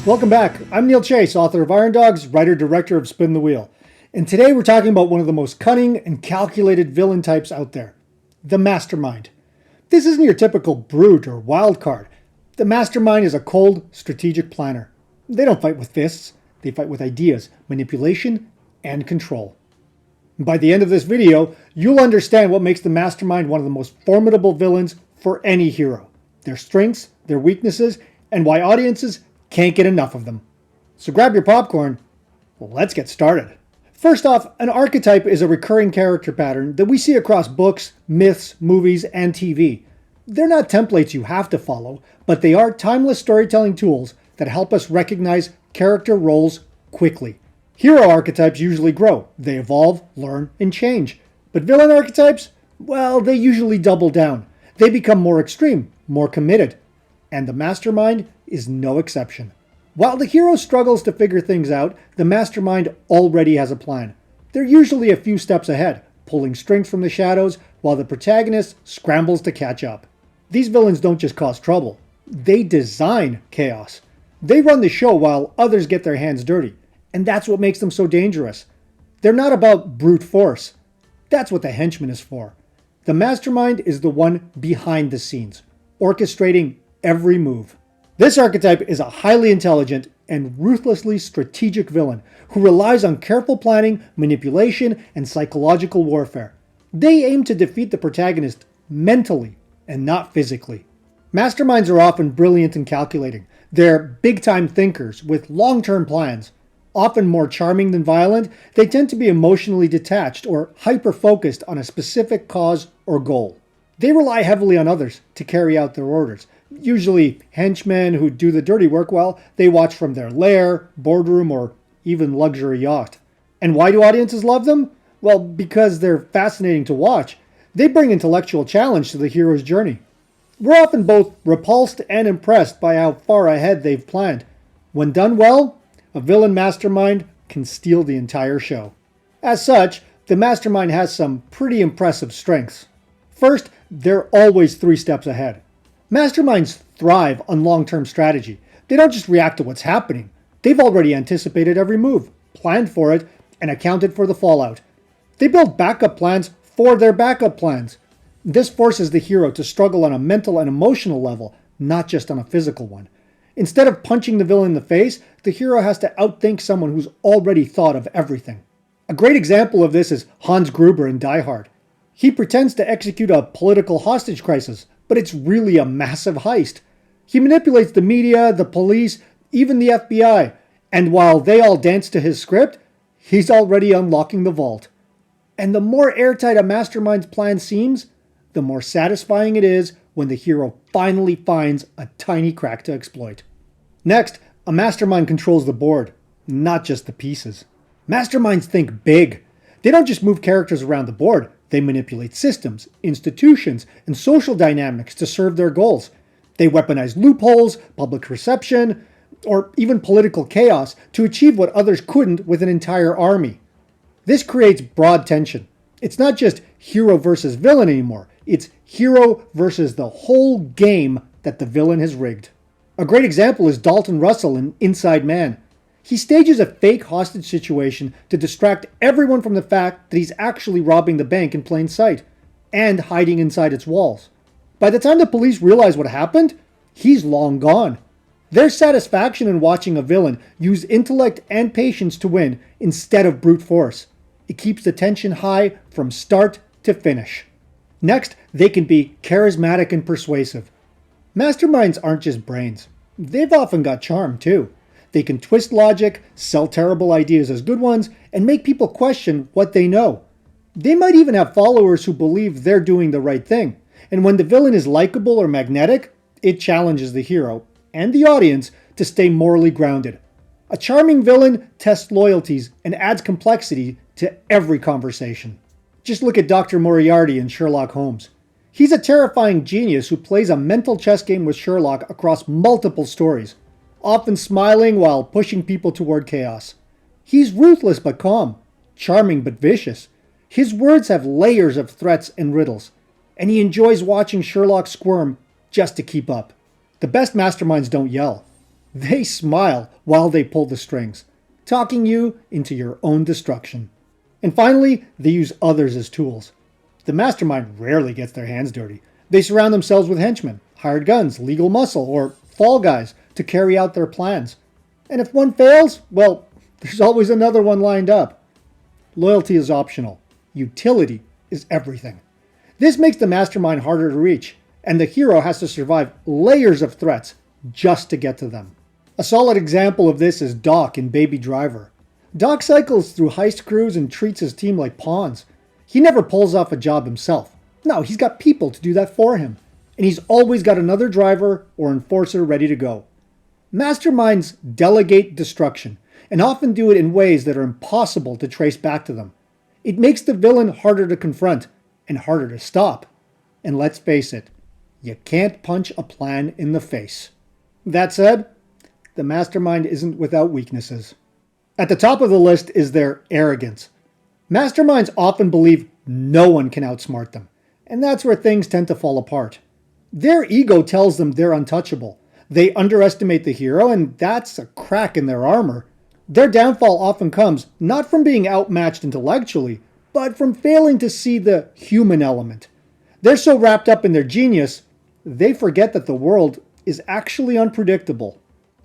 Welcome back. I'm Neil Chase, author of Iron Dogs, writer-director of Spin the Wheel. And today we're talking about one of the most cunning and calculated villain types out there, the Mastermind. This isn't your typical brute or wild card. The Mastermind is a cold, strategic planner. They don't fight with fists. They fight with ideas, manipulation, and control. And by the end of this video, you'll understand what makes the Mastermind one of the most formidable villains for any hero, their strengths, their weaknesses, and why audiences can't get enough of them. So grab your popcorn. Let's get started. First off, an archetype is a recurring character pattern that we see across books, myths, movies, and TV. They're not templates you have to follow, but they are timeless storytelling tools that help us recognize character roles quickly. Hero archetypes usually grow. They evolve, learn, and change. But villain archetypes, well, they usually double down. They become more extreme, more committed. And the Mastermind is no exception. While the hero struggles to figure things out, the Mastermind already has a plan. They're usually a few steps ahead, pulling strings from the shadows while the protagonist scrambles to catch up. These villains don't just cause trouble, they design chaos. They run the show while others get their hands dirty, and that's what makes them so dangerous. They're not about brute force. That's what the henchman is for. The Mastermind is the one behind the scenes, orchestrating every move. This archetype is a highly intelligent and ruthlessly strategic villain who relies on careful planning, manipulation, and psychological warfare. They aim to defeat the protagonist mentally and not physically. Masterminds are often brilliant and calculating. They're big-time thinkers with long-term plans. Often more charming than violent, they tend to be emotionally detached or hyper-focused on a specific cause or goal. They rely heavily on others to carry out their orders, usually henchmen who do the dirty work while they watch from their lair, boardroom, or even luxury yacht. And why do audiences love them? Well, because they're fascinating to watch. They bring intellectual challenge to the hero's journey. We're often both repulsed and impressed by how far ahead they've planned. When done well, a villain mastermind can steal the entire show. As such, the Mastermind has some pretty impressive strengths. First, they're always 3 steps ahead. Masterminds thrive on long-term strategy. They don't just react to what's happening. They've already anticipated every move, planned for it, and accounted for the fallout. They build backup plans for their backup plans. This forces the hero to struggle on a mental and emotional level, not just on a physical one. Instead of punching the villain in the face, the hero has to outthink someone who's already thought of everything. A great example of this is Hans Gruber in Die Hard. He pretends to execute a political hostage crisis, but it's really a massive heist. He manipulates the media, the police, even the FBI, and while they all dance to his script, he's already unlocking the vault. And the more airtight a Mastermind's plan seems, the more satisfying it is when the hero finally finds a tiny crack to exploit. Next, a Mastermind controls the board, not just the pieces. Masterminds think big. They don't just move characters around the board, they manipulate systems, institutions, and social dynamics to serve their goals. They weaponize loopholes, public perception, or even political chaos to achieve what others couldn't with an entire army. This creates broad tension. It's not just hero versus villain anymore. It's hero versus the whole game that the villain has rigged. A great example is Dalton Russell in Inside Man. He stages a fake hostage situation to distract everyone from the fact that he's actually robbing the bank in plain sight and hiding inside its walls. By the time the police realize what happened, he's long gone. There's satisfaction in watching a villain use intellect and patience to win instead of brute force. It keeps the tension high from start to finish. Next, they can be charismatic and persuasive. Masterminds aren't just brains. They've often got charm too. They can twist logic, sell terrible ideas as good ones, and make people question what they know. They might even have followers who believe they're doing the right thing. And when the villain is likable or magnetic, it challenges the hero and the audience to stay morally grounded. A charming villain tests loyalties and adds complexity to every conversation. Just look at Dr. Moriarty in Sherlock Holmes. He's a terrifying genius who plays a mental chess game with Sherlock across multiple stories, often smiling while pushing people toward chaos. He's ruthless but calm, charming but vicious. His words have layers of threats and riddles, and he enjoys watching Sherlock squirm just to keep up. The best masterminds don't yell. They smile while they pull the strings, talking you into your own destruction. And finally, they use others as tools. The mastermind rarely gets their hands dirty. They surround themselves with henchmen, hired guns, legal muscle, or fall guys to carry out their plans. And if one fails, well, there's always another one lined up. Loyalty is optional. Utility is everything. This makes the mastermind harder to reach, and the hero has to survive layers of threats just to get to them. A solid example of this is Doc in Baby Driver. Doc cycles through heist crews and treats his team like pawns. He never pulls off a job himself. No, he's got people to do that for him. And he's always got another driver or enforcer ready to go. Masterminds delegate destruction, and often do it in ways that are impossible to trace back to them. It makes the villain harder to confront and harder to stop. And let's face it, you can't punch a plan in the face. That said, the mastermind isn't without weaknesses. At the top of the list is their arrogance. Masterminds often believe no one can outsmart them, and that's where things tend to fall apart. Their ego tells them they're untouchable. They underestimate the hero, and that's a crack in their armor. Their downfall often comes not from being outmatched intellectually, but from failing to see the human element. They're so wrapped up in their genius, they forget that the world is actually unpredictable.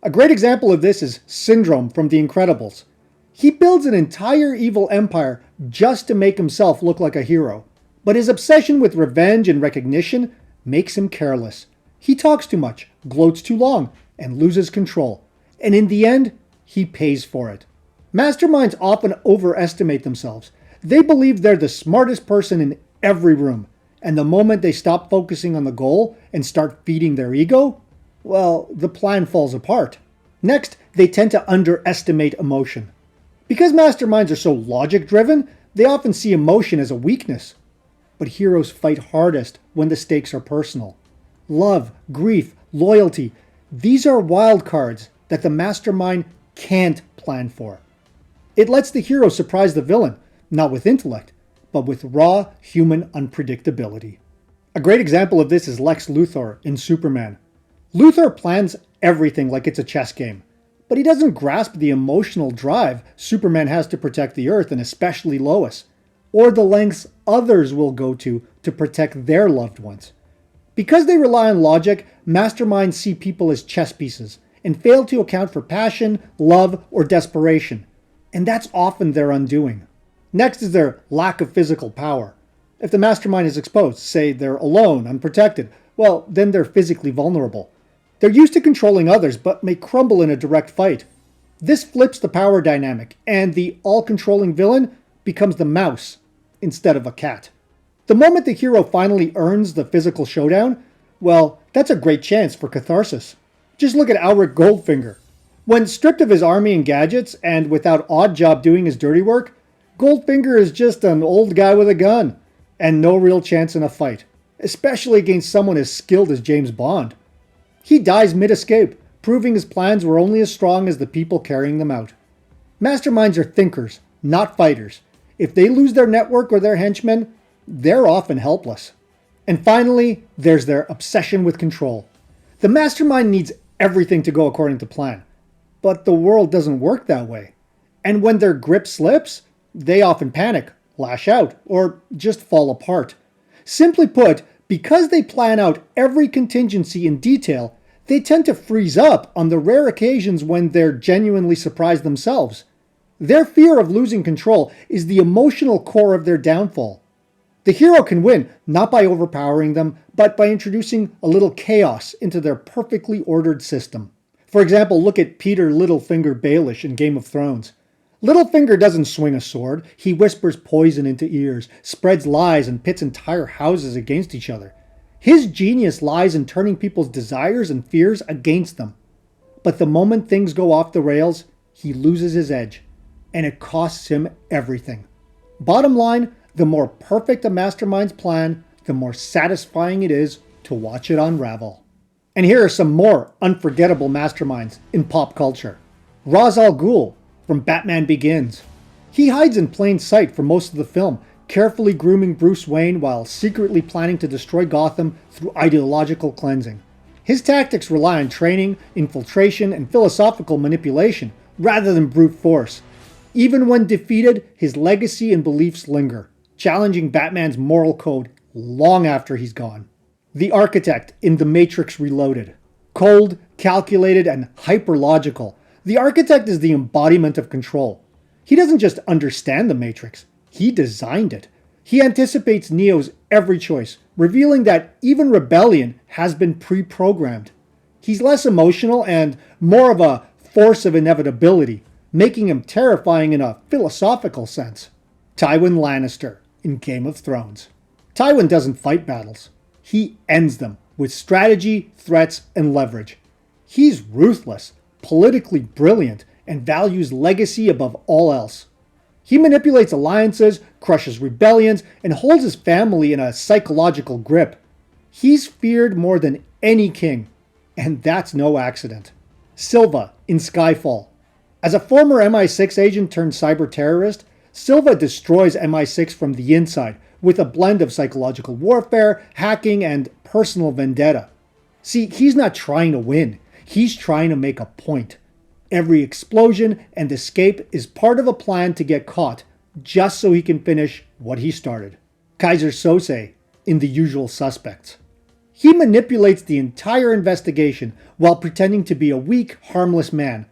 A great example of this is Syndrome from The Incredibles. He builds an entire evil empire just to make himself look like a hero, but his obsession with revenge and recognition makes him careless. He talks too much, gloats too long, and loses control. And in the end, he pays for it. Masterminds often overestimate themselves. They believe they're the smartest person in every room, and the moment they stop focusing on the goal and start feeding their ego, well, the plan falls apart. Next, they tend to underestimate emotion. Because masterminds are so logic-driven, they often see emotion as a weakness. But heroes fight hardest when the stakes are personal. Love, grief, loyalty, these are wild cards that the mastermind can't plan for. It lets the hero surprise the villain, not with intellect, but with raw human unpredictability. A great example of this is Lex Luthor in Superman. Luthor plans everything like it's a chess game, but he doesn't grasp the emotional drive Superman has to protect the Earth, and especially Lois, or the lengths others will go to protect their loved ones. Because they rely on logic, masterminds see people as chess pieces and fail to account for passion, love, or desperation, and that's often their undoing. Next is their lack of physical power. If the mastermind is exposed, say they're alone, unprotected, well, then they're physically vulnerable. They're used to controlling others, but may crumble in a direct fight. This flips the power dynamic, and the all-controlling villain becomes the mouse instead of a cat. The moment the hero finally earns the physical showdown, well, that's a great chance for catharsis. Just look at Alric Goldfinger. When stripped of his army and gadgets, and without Oddjob doing his dirty work, Goldfinger is just an old guy with a gun, and no real chance in a fight, especially against someone as skilled as James Bond. He dies mid-escape, proving his plans were only as strong as the people carrying them out. Masterminds are thinkers, not fighters. If they lose their network or their henchmen, they're often helpless. And finally, there's their obsession with control. The mastermind needs everything to go according to plan, but the world doesn't work that way. And when their grip slips, they often panic, lash out, or just fall apart. Simply put, because they plan out every contingency in detail, they tend to freeze up on the rare occasions when they're genuinely surprised themselves. Their fear of losing control is the emotional core of their downfall. The hero can win, not by overpowering them, but by introducing a little chaos into their perfectly ordered system. For example, look at Peter Littlefinger Baelish in Game of Thrones. Littlefinger doesn't swing a sword, he whispers poison into ears, spreads lies, and pits entire houses against each other. His genius lies in turning people's desires and fears against them. But the moment things go off the rails, he loses his edge, and it costs him everything. Bottom line, the more perfect a mastermind's plan, the more satisfying it is to watch it unravel. And here are some more unforgettable masterminds in pop culture. Ra's al Ghul from Batman Begins. He hides in plain sight for most of the film, carefully grooming Bruce Wayne while secretly planning to destroy Gotham through ideological cleansing. His tactics rely on training, infiltration, and philosophical manipulation, rather than brute force. Even when defeated, his legacy and beliefs linger, challenging Batman's moral code long after he's gone. The Architect in The Matrix Reloaded. Cold, calculated, and hyper-logical, the Architect is the embodiment of control. He doesn't just understand the Matrix, he designed it. He anticipates Neo's every choice, revealing that even rebellion has been pre-programmed. He's less emotional and more of a force of inevitability, making him terrifying in a philosophical sense. Tywin Lannister in Game of Thrones. Tywin doesn't fight battles. He ends them with strategy, threats, and leverage. He's ruthless, politically brilliant, and values legacy above all else. He manipulates alliances, crushes rebellions, and holds his family in a psychological grip. He's feared more than any king, and that's no accident. Silva in Skyfall. As a former MI6 agent turned cyber terrorist, Silva destroys MI6 from the inside with a blend of psychological warfare, hacking, and personal vendetta. See, he's not trying to win. He's trying to make a point. Every explosion and escape is part of a plan to get caught, just so he can finish what he started. Kaiser Sose in The Usual Suspects. He manipulates the entire investigation while pretending to be a weak, harmless man.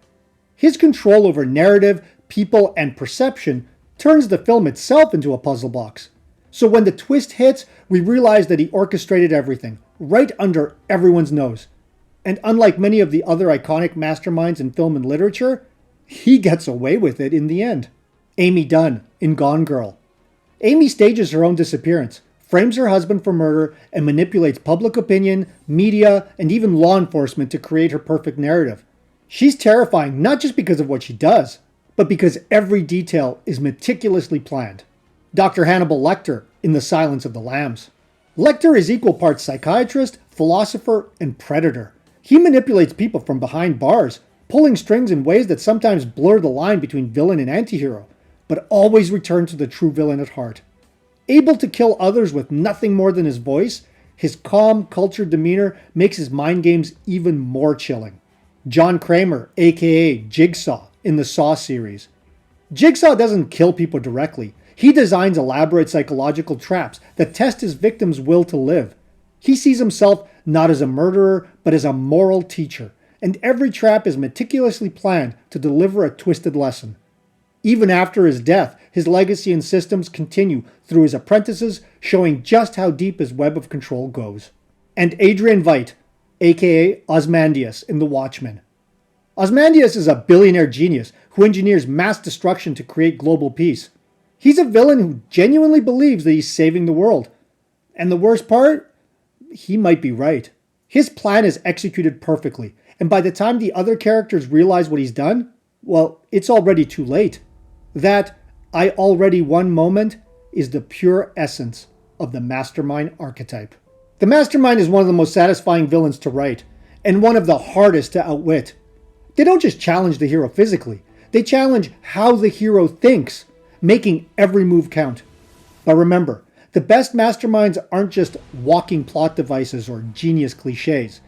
His control over narrative, people, and perception turns the film itself into a puzzle box. So when the twist hits, we realize that he orchestrated everything, right under everyone's nose. And unlike many of the other iconic masterminds in film and literature, he gets away with it in the end. Amy Dunn in Gone Girl. Amy stages her own disappearance, frames her husband for murder, and manipulates public opinion, media, and even law enforcement to create her perfect narrative. She's terrifying not just because of what she does, but because every detail is meticulously planned. Dr. Hannibal Lecter in The Silence of the Lambs. Lecter is equal parts psychiatrist, philosopher, and predator. He manipulates people from behind bars, pulling strings in ways that sometimes blur the line between villain and antihero, but always return to the true villain at heart. Able to kill others with nothing more than his voice, his calm, cultured demeanor makes his mind games even more chilling. John Kramer, aka Jigsaw, in the Saw series. Jigsaw doesn't kill people directly. He designs elaborate psychological traps that test his victim's will to live. He sees himself not as a murderer, but as a moral teacher, and every trap is meticulously planned to deliver a twisted lesson. Even after his death, his legacy and systems continue through his apprentices, showing just how deep his web of control goes. And Adrian Veidt, aka Ozymandias in The Watchmen. Ozymandias is a billionaire genius who engineers mass destruction to create global peace. He's a villain who genuinely believes that he's saving the world. And the worst part? He might be right. His plan is executed perfectly, and by the time the other characters realize what he's done, well, it's already too late. That "I already won" moment is the pure essence of the Mastermind archetype. The Mastermind is one of the most satisfying villains to write, and one of the hardest to outwit. They don't just challenge the hero physically, they challenge how the hero thinks, making every move count. But remember, the best masterminds aren't just walking plot devices or genius cliches.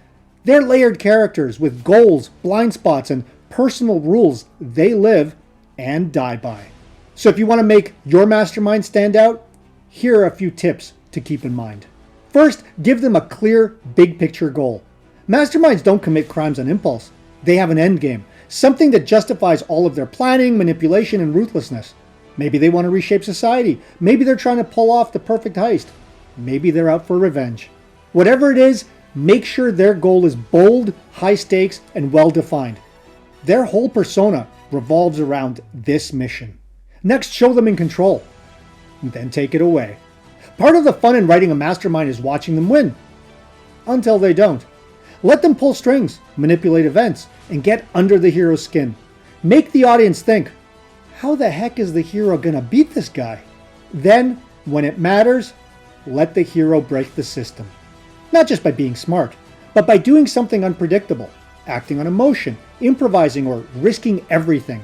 They're layered characters with goals, blind spots, and personal rules they live and die by. So if you want to make your mastermind stand out, here are a few tips to keep in mind. First, give them a clear, big picture goal. Masterminds don't commit crimes on impulse. They have an end game, something that justifies all of their planning, manipulation, and ruthlessness. Maybe they want to reshape society. Maybe they're trying to pull off the perfect heist. Maybe they're out for revenge. Whatever it is, make sure their goal is bold, high stakes, and well defined. Their whole persona revolves around this mission. Next, show them in control. Then take it away. Part of the fun in writing a mastermind is watching them win. Until they don't. Let them pull strings, manipulate events, and get under the hero's skin. Make the audience think, how the heck is the hero gonna beat this guy? Then, when it matters, let the hero break the system. Not just by being smart, but by doing something unpredictable, acting on emotion, improvising, or risking everything.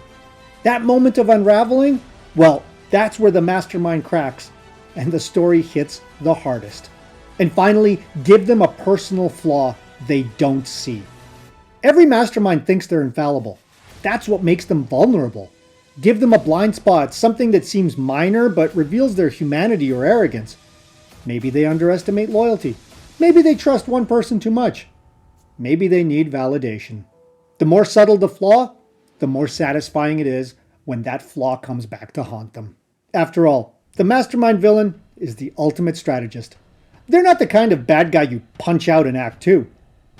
That moment of unraveling, well, that's where the mastermind cracks and the story hits the hardest. And finally, give them a personal flaw they don't see. Every mastermind thinks they're infallible. That's what makes them vulnerable. Give them a blind spot, something that seems minor but reveals their humanity or arrogance. Maybe they underestimate loyalty. Maybe they trust one person too much. Maybe they need validation. The more subtle the flaw, the more satisfying it is when that flaw comes back to haunt them. After all, the mastermind villain is the ultimate strategist. They're not the kind of bad guy you punch out in Act 2.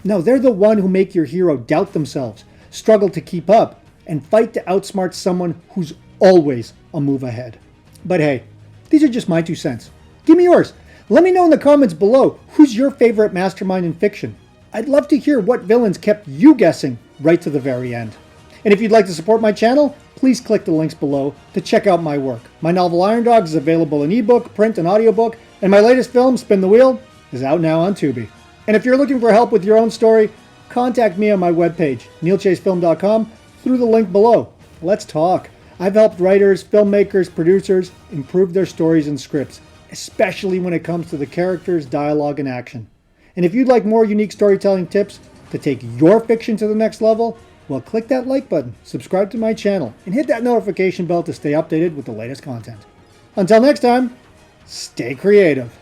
No, they're the one who make your hero doubt themselves, struggle to keep up, and fight to outsmart someone who's always a move ahead. But hey, these are just my 2 cents. Give me yours. Let me know in the comments below who's your favorite mastermind in fiction. I'd love to hear what villains kept you guessing right to the very end. And if you'd like to support my channel, please click the links below to check out my work. My novel Iron Dogs is available in ebook, print, and audiobook, and my latest film, Spin the Wheel, is out now on Tubi. And if you're looking for help with your own story, contact me on my webpage, neilchasefilm.com, through the link below. Let's talk. I've helped writers, filmmakers, producers improve their stories and scripts, especially when it comes to the characters, dialogue, and action. And if you'd like more unique storytelling tips to take your fiction to the next level, well, click that like button, subscribe to my channel, and hit that notification bell to stay updated with the latest content. Until next time, stay creative.